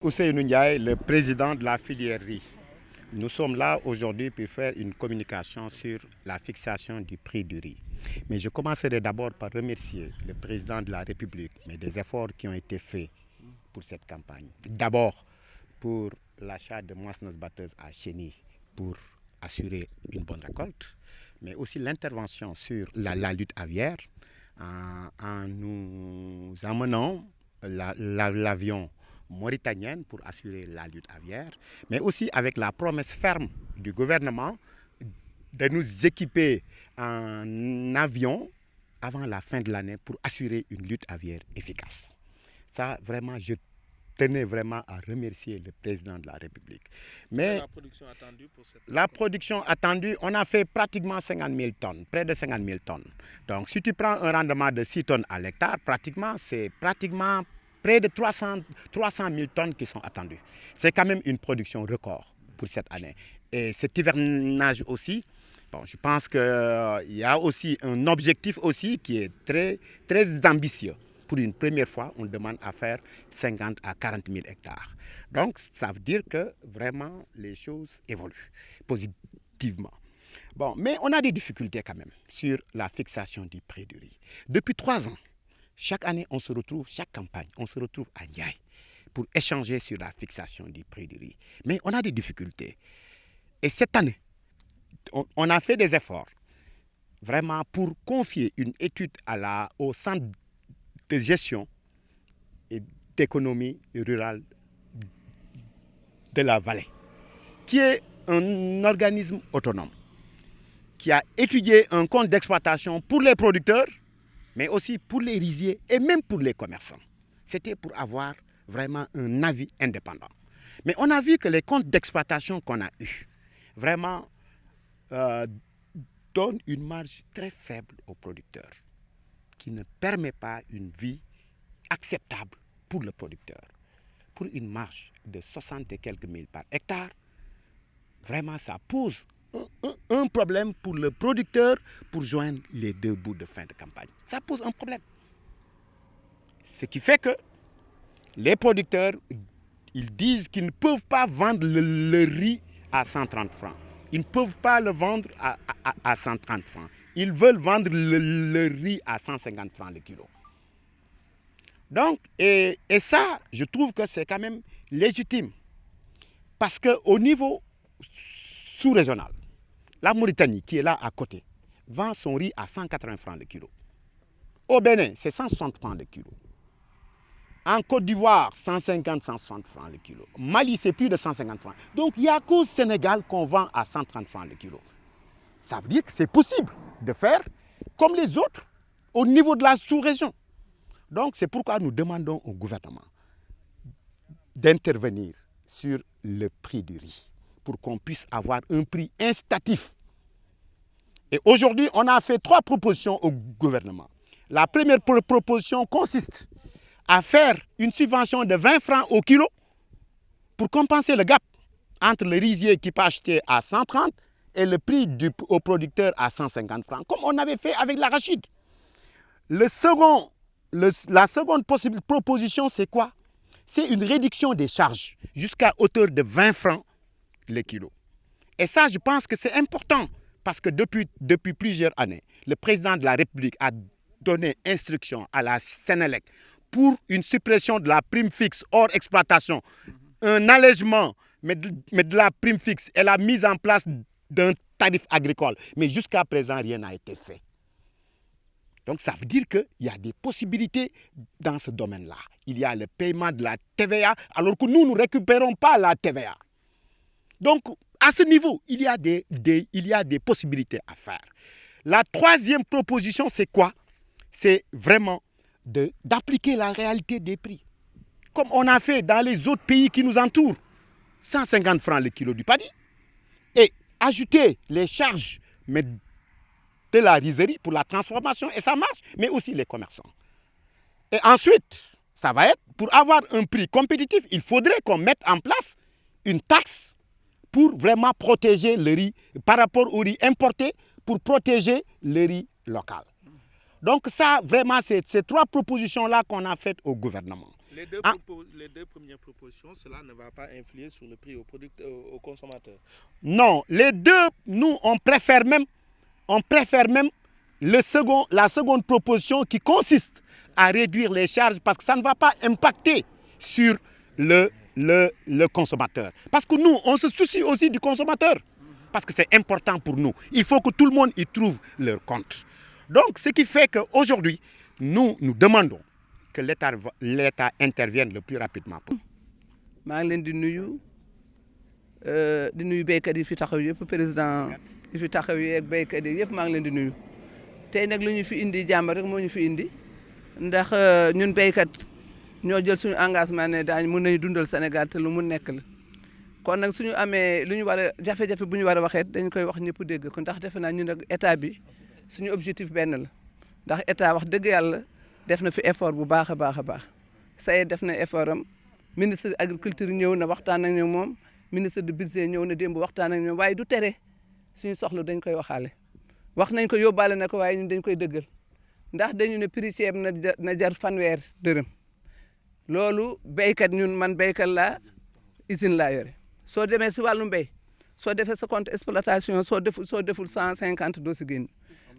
Ousseynou Ndiaye, le président de la filière riz. Nous sommes là aujourd'hui pour faire une communication sur la fixation du prix du riz. Mais je commencerai d'abord par remercier le président de la République mais des efforts qui ont été faits pour cette campagne. D'abord pour l'achat de moissonneuses batteuses à Chény pour assurer une bonne récolte, mais aussi l'intervention sur la lutte aviaire en nous amenant l'avion mauritanienne pour assurer la lutte aviaire, mais aussi avec la promesse ferme du gouvernement de nous équiper en avion avant la fin de l'année pour assurer une lutte aviaire efficace. Ça, vraiment, je tenais vraiment à remercier le président de la République. Mais la production attendue pour cette la production attendue, on a fait pratiquement 50 000 tonnes, près de 50 000 tonnes. Donc, si tu prends un rendement de 6 tonnes à l'hectare, c'est pratiquement près de 300 000 tonnes qui sont attendues. C'est quand même une production record pour cette année. Et cet hivernage aussi, bon, je pense qu'il y a aussi un objectif aussi qui est très, très ambitieux. Pour une première fois, on demande à faire 50 à 40 000 hectares. Donc, ça veut dire que vraiment les choses évoluent positivement. Bon, mais on a des difficultés quand même sur la fixation du prix du riz. Depuis 3 ans, chaque année, on se retrouve, chaque campagne, on se retrouve à Ndiaye pour échanger sur la fixation du prix du riz. Mais on a des difficultés. Et cette année, on a fait des efforts vraiment pour confier une étude au centre de gestion et d'économie rurale de la vallée, qui est un organisme autonome, qui a étudié un compte d'exploitation pour les producteurs, mais aussi pour les riziers et même pour les commerçants. C'était pour avoir vraiment un avis indépendant. Mais on a vu que les comptes d'exploitation qu'on a eus, vraiment donnent une marge très faible aux producteurs, qui ne permet pas une vie acceptable pour le producteur. Pour une marge de 60 et quelques mille par hectare, vraiment ça pose un problème pour le producteur pour joindre les deux bouts de fin de campagne. Ça pose un problème. Ce qui fait que les producteurs, ils disent qu'ils ne peuvent pas vendre le riz à 130 francs. Ils ne peuvent pas le vendre à 130 francs. Ils veulent vendre le riz à 150 francs le kilo. Donc, et ça, je trouve que c'est quand même légitime. Parce qu'au niveau sous-régional, la Mauritanie, qui est là à côté, vend son riz à 180 francs le kilo. Au Bénin, c'est 160 francs le kilo. En Côte d'Ivoire, 150-160 francs le kilo. Mali, c'est plus de 150 francs. Donc, il n'y a qu'au Sénégal qu'on vend à 130 francs le kilo. Ça veut dire que c'est possible de faire comme les autres au niveau de la sous-région. Donc, c'est pourquoi nous demandons au gouvernement d'intervenir sur le prix du riz pour qu'on puisse avoir un prix incitatif. Et aujourd'hui, on a fait 3 propositions au gouvernement. La première proposition consiste à faire une subvention de 20 francs au kilo pour compenser le gap entre le rizier qui peut acheter à 130 et le prix au producteur à 150 francs, comme on avait fait avec l'arachide. La seconde possible proposition, c'est quoi? C'est une réduction des charges jusqu'à hauteur de 20 francs le kilo. Et ça, je pense que c'est important parce que depuis plusieurs années, le président de la République a donné instruction à la Sénélec pour une suppression de la prime fixe hors exploitation, un allègement mais de la prime fixe et la mise en place d'un tarif agricole. Mais jusqu'à présent, rien n'a été fait. Donc ça veut dire qu'il y a des possibilités dans ce domaine-là. Il y a le paiement de la TVA, alors que nous ne récupérons pas la TVA. Donc à ce niveau, il y a des possibilités à faire. La troisième proposition, c'est quoi? C'est vraiment d'appliquer la réalité des prix. Comme on a fait dans les autres pays qui nous entourent, 150 francs le kilo du paddy, et ajouter les charges de la rizerie pour la transformation, et ça marche, mais aussi les commerçants. Et ensuite, ça va être, pour avoir un prix compétitif, il faudrait qu'on mette en place une taxe pour vraiment protéger le riz par rapport au riz importé, pour protéger le riz local. Donc ça, vraiment, c'est ces 3 propositions-là qu'on a faites au gouvernement. Les deux premières propositions, cela ne va pas influer sur le prix au consommateur. Non, les deux, nous, on préfère même la seconde proposition qui consiste à réduire les charges parce que ça ne va pas impacter sur le consommateur. Parce que nous, on se soucie aussi du consommateur. Parce que c'est important pour nous. Il faut que tout le monde y trouve leur compte. Donc, ce qui fait qu'aujourd'hui, nous demandons que l'État intervienne le plus rapidement. maa ngi leen di nuyu béykat yi fi taxaw yëpp président yi fi taxaw yeeg béykat yi yëpp maa ngi leen di nuyu tey nag lu ñu fi indi jàmm rek moo ñu fi indi ndax ñun béykat ñoo jël suñu engagement ne daañu mën nañu dundal Sénégal te lu mu nekk la kon nag suñu amee lu ñu war a jafe-jafe bu ñu war a waxee dañ koy wax ñëpp dégg ko ndax defe naa ñun nag état bi suñu objectif benn la ndax état wax dëgg yàlla def na fi effort bu baax a baax a baax SAED def na effort am ministre de agriculture ñëw na waxtaan ak ñoom moom ministre de budget ñëw na démb waxtaan ak ñoom waaye du tere suñu soxla dañ koy waxaale wax nañ ko yóbbaale na ko waaye ñun dañ koy dëggal ndax dañu ne prix ceeb na jar fanweer dërëm loolu béykat ñun man béykat laa usine laa yore soo demee si wàllu mbéy soo defee sa compte exploitation soo deful 150 doo si génn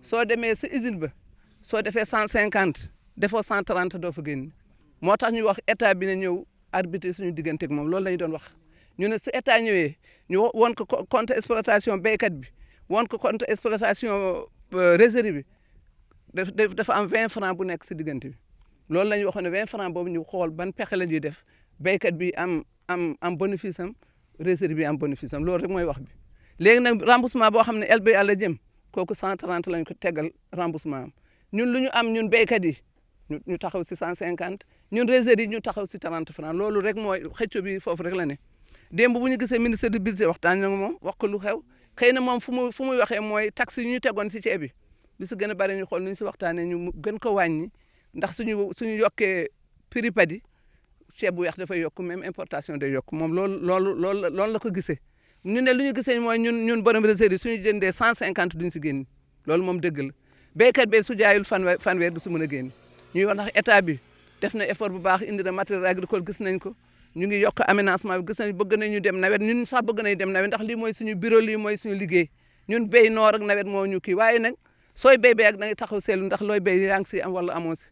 soo demee sa usine ba soo defee 150 defoo 130 doo fa génn moo tax ñu wax état bi ne ñëw arbitre suñu diggante ak moom loolu la ñu doon wax ñu ne su état ñëwee ñu won ko compte exploitation béykat bi won ko compte exploitation réserve bi dafa am 20 francs bu nekk si diggante bi loolu la ñu waxoon ne 20 francs boobu ñu xool ban pexe la ñuy def béykat bi am bénéfice am réserve bi am bénéfice am loolu rek mooy wax bi léegi nag remboursement boo xam ne LBA la jëm kooku 130 lañ ko tegal remboursement am ñun lu ñu am ñun béykat yi ñu taxaw si 150 ñun réserve yi ñu taxaw si 30 francs loolu rek mooy xëcco bi foofu rek la ne démb bu ñu gisee ministre du budget waxtaan na moom wax ko lu xew xëy na moom fu muy waxee mooy taxe yi ñu tegoon si ceeb bi lu si gën a bari ñu xool nu ñu si waxtaanee ñu gën ko wàññi ndax suñu yokkee prix padi ceeb bu weex dafay yokk même importation day yokk moom loolu la ko gisee ñu ne lu ñu gisee mooy ñun borom réserve yi suñu jëndee 150 duñ si génn loolu moom dëgg la béykat bi su jaayul fanweer du si mën a génn ñuy wax ndax état bi def na effort bu baax indi na matériel agricole gis nañ ko ñu ngi yokk aménagement bi gis nañ bëgg nañu dem nawet ñun sax bëgg nañu dem nawet ndax lii mooy suñu bureau lii mooy suñu liggéey ñun béy noor ak nawet moo ñu kii waaye nag sooy béy ak da ngay taxaw seetlu ndax looy béy yaa ngi si am wala amoo si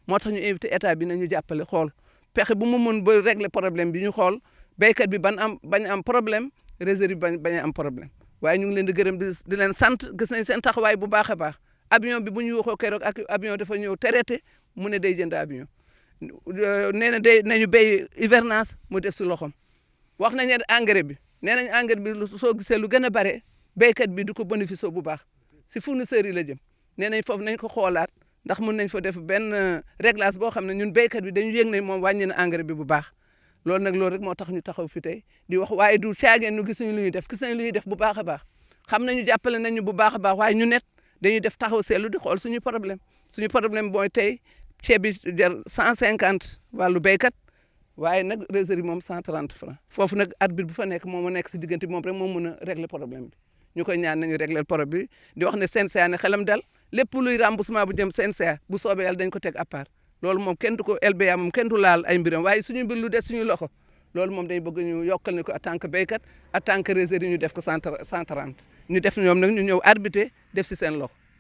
moo tax ñu invité état bi nañu jàppale xool pexe bu mu mun ba régler problème bi ñu xool béykat bi bañ am problème réserve bi bañ a am problème waaye ñu ngi leen di gërëm di leen sant gis nañ seen taxawaay bu baax a baax avion bi bu ñu waxoo keroog ak avion dafa ñëw traité mu ne day jënd avion nee na nañu béy hivernage mu def si loxom wax nañ ne engrais bi nee nañ engrais bi soo gisee lu gën a bare béykat bi du ko bénéficier bu baax si fournisseurs yi la jëm nee nañ foofu nañ ko xoolaat ndax mun nañ fa def benn réglage boo xam ne ñun béykat bi dañu yëg ne moom wàññi na engrais bi bu baax loolu nag loolu rek moo tax ñu taxaw fi tey di wax waaye du caageen ñu gisuñu lu ñuy def gis nañ lu ñuy def bu baax a baax xam nañu jàppale nañu bu baax a baax waaye ñu net dañuy def taxaw seetlu di xool suñu problème mooy tey ceeb bi jar 150 wàllu béykat waaye nag réserve moom 130 francs foofu nag arbitre bu fa nekk moom moo nekk si diggante bi moom rek moom mën a régler problème bi ñu koy ñaan nañu régler problème bi di wax ne CNCA ne xelam dal lépp luy remboursement bu jëm CNCA bu soobee yàlla dañ ko teg à part loolu moom kenn du ko LBA moom kenn du laal ay mbiram waaye suñu mbir lu des suñu loxo loolu moom dañ bëgg ñu yokkal ne ko en tant que béykat en tant que réserve ñu def ko 130 ñu def ñoom nag ñu ñëw arbitrer def si seen loxo